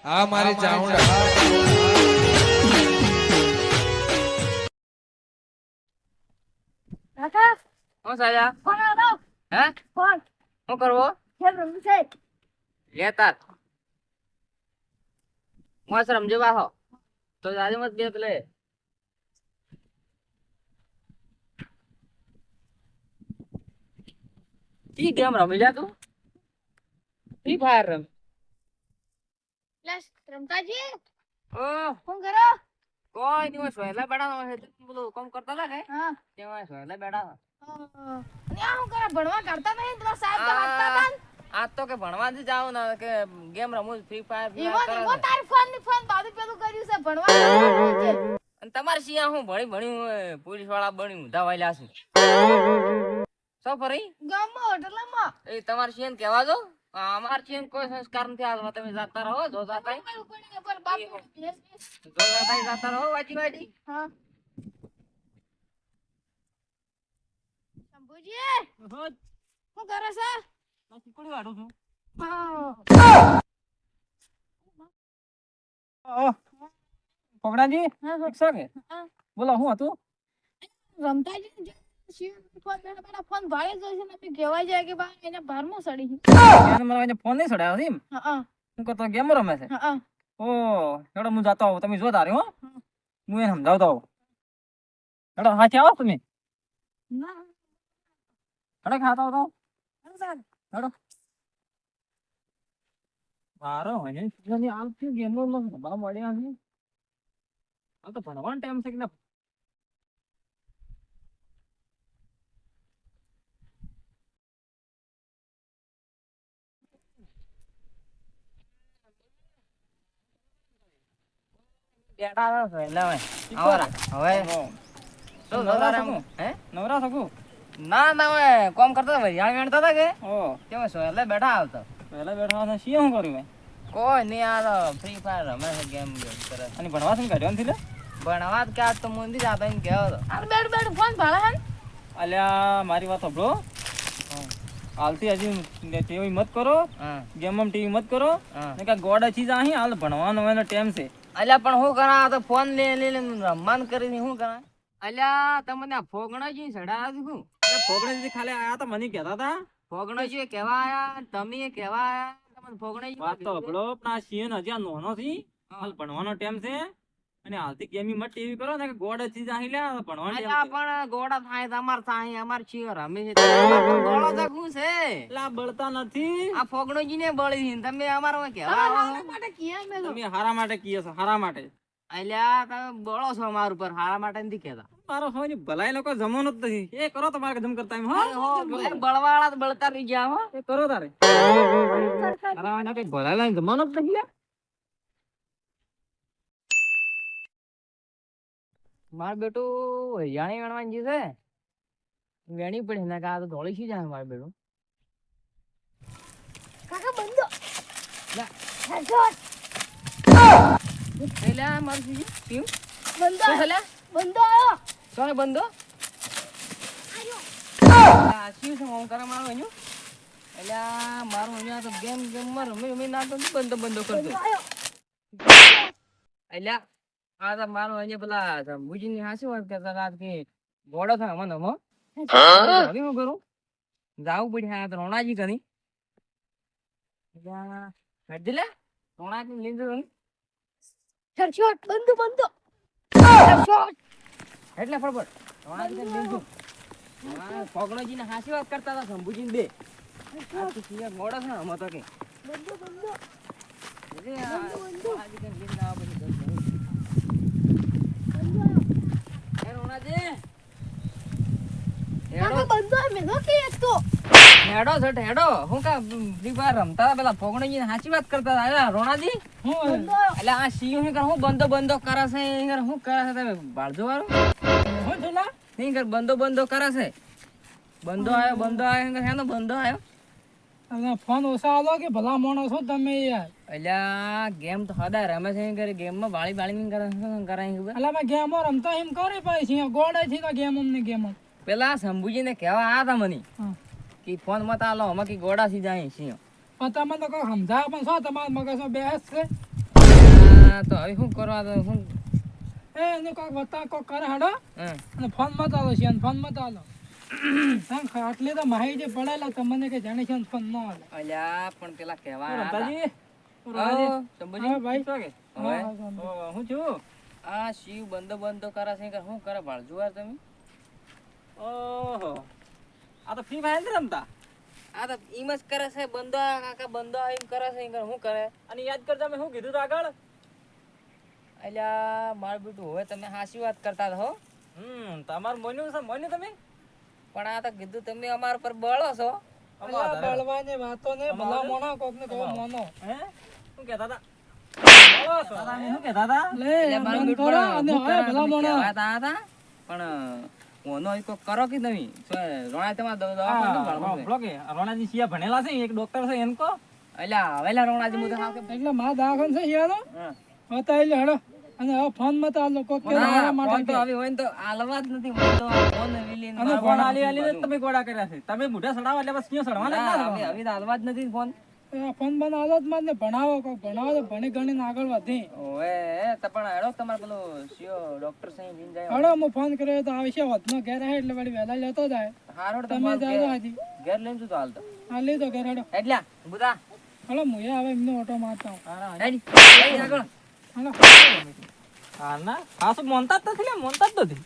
આ મારી ચાઉંડા કાકા હું સાજા ફોન આવો હે ફોન શું કરવો ખેલ રમવું છે લેતા હું રમજો બાહો તો આજે મત બે પેલે ઈ ગેમ રમી જા તું ફ્રી ફાયર રમ પ્લસ રમતાજી ઓ ફોન કરો કોઈ નહીં સોયલા બેઠા છે બધું કામ કરતા હતા કે હા તેમાં સોયલા બેઠા અને આ હું કરે ભણવા કરતા નહીં પેલા સાહેબ તો વાંચતા હતા આજ તો કે ભણવાથી જાવ ને કે ગેમ રમું ફ્રી ફાયર ઈવન તારી ફોન ની ફોન બાજુ પેલું કર્યું છે ભણવા કરવાનું છે અને તમારે સિયા હું ભણ્યું પોલીસ વાળા બન્યું ઊંધા વાયલા છે સો ફરી ગામમાં હોટલમાં એ તમારે સિયન કહેવા દો અમાર સિયન કોઈ સંસ્કાર નથી આવવા તમે જાતા રહો જો જાતા પર બાપ જો જાતા રહો વાજી વાજી હા શંભુજી શું કરે છે ચીકડી વાળું છું હા કોકડાજી હા ઠીક છે કે હા બોલો હું હતું રમતાજી ફોન બેઠા ફોન ભાડે જોઈશે ને બી કહેવાય જાય કે બા એને ભારમાં સડી એને મારા ફોન નહીં છોડાયો એમ હા હું કરતો ગેમ રમે છે હા ઓ હેડો હું જાતો આવું તમે જો તારે હો હું એને સમજાવતો આવું હેડો હાથે આવો તમે ના હેડો ખાતો આવો હેડો મારો હોય ને આલતી ગેમ નો ભણવા મળ્યા છે આ તો ભણવાનો ટાઈમ છે કે ના બેટા છે એટલે આવરા હવે શું નવરા હું હે નવરા શકું ના ના હવે કોમ કરતા હતા ભાઈ વેણતા હતા કે ઓ કેમ છો એટલે બેઠા આવતો પહેલા બેઠા હતા શું શું કર્યું મેં કોઈ નહીં આ તો ફ્રી ફાયર રમે છે ગેમ કરે અને ભણવા શું કાઢ્યો નથી લે ભણવા કે આજ તો મુંદી જાતો એમ કહેવો તો આ બેડ બેડ ફોન ભાડે હે અલ્યા મારી વાત સાંભળો હાલથી હજી ટીવી મત કરો ગેમ ટીવી મત કરો ને કે ગોડ અછી જાહી હાલ ભણવાનો એનો ટાઈમ છે અલ્યા પણ હું કરા તો ફોન લે રમવાન કરીને શું કરા અલ્યા તમને આ ફોગણાજી સડા શું ફોગણાજી ખાલી આયા તો મને કહેતા હતા ફોગણાજી કેવા આયા તમે કેવા આયા તમને ફોગણાજી વાત તો સાંભળો પણ આ સીએન હજી આ નોનો થી હાલ ભણવાનો ટાઈમ છે અને હાલથી ગેમિંગ માં ટીવી કરો ને કે ગોડ અછી જાહી લે ભણવાનો ટાઈમ પણ ગોડા થાય તમાર થાય અમાર ચીર રમે છે ગોળો તો શું છે લા બળતા નથી આ ફોગણોજી ને બળી તમે અમારો કેવા હારા માટે કિયા મે તમે હારા માટે કીએ છો હારા માટે અલ્યા તમે બળો છો અમાર ઉપર હારા માટે નથી કહેતા મારો હોય ભલાઈ લોકો જમવાનો જ નથી એ કરો તમારે જમ કરતા એમ હો બળવાળા બળતા રહી ગયા હો એ કરો તારે હારા માટે ભલાઈ જમવાનો જ નથી માર બેટું હરિયાણી વેણવાની છે વેણી પડી ને કા તો ધોળી શી જાય માર બેટું કાકા બંધો લા હેડશોટ એલા માર શી ટીમ બંધો હેલા બંધો આયો કોને બંધો આયો આ શી છે હું કરે મારો એનું એલા મારો અહીંયા તો ગેમ ગેમ માં રમે ના તો બંધો કરતો આયો એલા આ તો મારો અહીંયા પેલા મુજીની હાસી વાત કરતા રાત કે ગોડો થાય મને હમો હવે હું કરું જાવું પડે આ તો રોણાજી કરી લે રોણાજી લીધું હેડશોટ બંધો હેડશોટ એટલે ફરફટ રોણાજી લીધું ફોગણોજી ને હાસી વાત કરતા હતા શંભુજી બે આ તો સિયા ગોડો છે હમો તો કે બંધો અરે આ રોણાજી કે લીધું આ બધી હેડો છટ હેડો હું કા ફ્રી ફાયર રમતા હતા પેલા ફોગણીજી સાચી વાત કરતા હતા રોણાજી એટલે આ સીયુ હું કર હું બંધો કરે છે હું કરે છે તમે બાળજો વાળો હું જોલા નહીં કર બંધો કરે છે બંધો આવ્યો હેનો બંધો આવ્યો અને ફોન ઓછા આલો કે ભલા માણસ છો તમે યાર અલ્યા ગેમ તો હદા રમે છે કરે ગેમ માં બાળી કરાય ખબર અલા મે ગેમો રમતા એમ કરે પાઈ છે ગોડે છે તો ગેમ અમને ગેમ પેલા શંભુજી ને કહેવા આયા હતા મને કે ફોન મત આલો અમે કે ગોડા સી જાય છે પણ તમે તો કોઈ સમજાવ પણ છો તમારા મગજમાં બેસ છે અલ્યા તો હવે શું કરવા તો હું એને કોક વત્તા કોક કરે હાડો હમ. અને ફોન મત આલો છે ફોન મત આલો આટલે તો માહી જે પડેલા તમને કે જાણે છે ફોન ન આલો અલ્યા પણ પેલા કહેવા રમતાજી હા ભાઈ શું કે હા, હવે હા, હું છું આ શિવ બંધો કરે છે કે શું કરે ભાળજુવાર તમે ઓહો આ તો ફ્રી ફાયર નથી રમતા આ તો ઈમ જ કરે છે બંધો કાકા બંધો એમ કરે છે એમ કરે શું કરે અને યાદ કરતા મેં શું કીધું તું આગળ અલ્યા મારું બેટું હવે તમે હાચી વાત કરતા હો તમારું મોન્યું છે મોન્યું તમે પણ આ તો કીધું તમે અમારા પર બળો છો અલ્યા બળવાની વાતો ને ભલા મોણા કોક ને કહો મોનો હે શું કહેતા હતા બોલો છો તમે શું કહેતા હતા લે એટલે મારું મન બેટું કરો પણ અને શું હવે કરે ભલા તમે મોણા કહેવાતા હતા પણ ઓનો ઈ કોક કરો કે તમે રોણા તમારા દવાખાને ભણવું છે બ્લોકે રોણાજી સિયા ભણેલા છે એક ડોક્ટર છે એન કો અલ્યા હવેલા રોણાજી મું તો હાવ કે એટલે માં દાખલ છે યાર હતા એટલે હડો અને હવે ફોન મત આલો કોક કે મારા ફોન માટે તો હવે હોય ને તો આલવા જ નથી મને તો ફોન વિલી અને ફોન આલી આલી તમે ગોળા કર્યા છે તમે મોઢા સડાવો એટલે બસ ક્યાં સડવાના જ ના હવે તો આલવા જ નથી ફોન ફોન બન આલો જ માં ને ભણાવો કોક ભણાવો તો ભણી ગણીને આગળ વધી ઓએ તો પણ હેડો તમારે પેલો સીઓ ડોક્ટર સાહેબ લઈને જાય હડો હું ફોન કર્યો તો આવશે વધનો ઘેર આવે એટલે વળી વહેલા લેતો જાય હારોડ તમે તમે જાજો હજી ઘેર લઈને જતો હાલતો હા લીધો ઘેર હડો એટલા બુધા હડો હું હવે એમનો ઓટો મારતા હું હેડી આગળ હડો હા ના હા શું મોનતા જ નથી મોનતા જ નથી